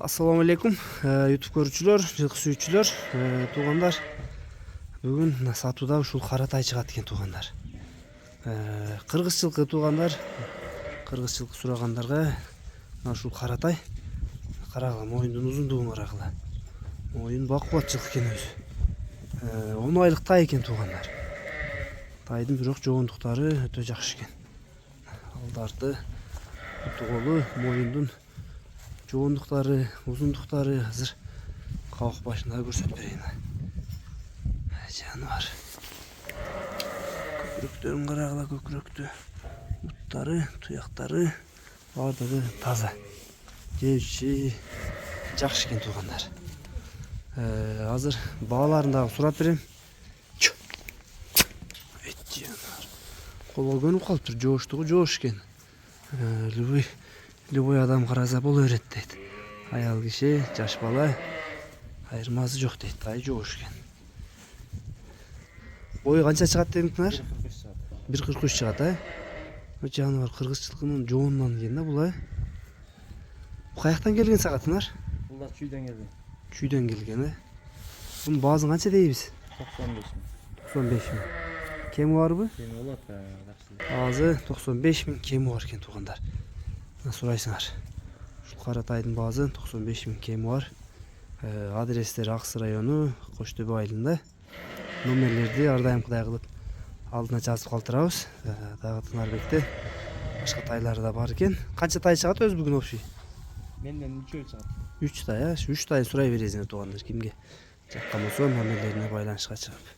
Assalamu alaikum YouTube көрүүчүлөр, жылкы сүйүүчүлөр, туугандар. Бүгүн сатууда ушул кара тай чыгат экен туугандар. Кыргыз жылкы туугандар, кыргыз жылкы сурагандарга мына ушул кара тай карагыла, моюндун узундугун карагыла. Моюн бакубат жылкы экен өзү. 10 айлык тай экен туугандар. Тайдын бирок жогондуктары өтө жакшы экен. Алдарты, колу, моюндун жогондуктары, узундуктары азыр кабак башында көрсөтүп берейин. Жаныбар. Көкүрөктөрүн карагыла, көкүрөктү. Буттары, туяктары бардыгы таза. Жеши жакшы экен туугандар. Азыр бааларын дагы сурап берем. Колго көнүп калыптыр, жооштугу жоош экен. Любой адам караса боло берет дейт. Аял киши, жаш бала айырмасы жок дейт. Тай жоош экен. Бою канча чыгат дедиңер? 1.43 чыгат, Бул жаныбар кыргыз жылкынын жоонунан экен да бул, Бул каяктан келген сагатыңар? Булар Чүйдөн келген. Чүйдөн келген, Бунун баазын канча дейбиз? 95 миң. 95 миң. Кеми барбы? Кеми болот, жакшы. Баазы 95 миң, кеми бар экен туугандар. Сурайсыңар. Ушул кара тайдын баазы 95 миң, кеми бар. Адрестер Аксы району, Кош Төбө айылында. Номерлерди ар дайым кудай кылып алдына жазып калтырабыз. Дагы Тынарбекте башка тайлары да бар экен. Канча тай чыгат өзү бүгүн общий? Менден 3 чыгат. 3 тай, 3 тай сурай бересиңер туугандар. Кимге жаккан болсо номерлерине байланышка чыгып.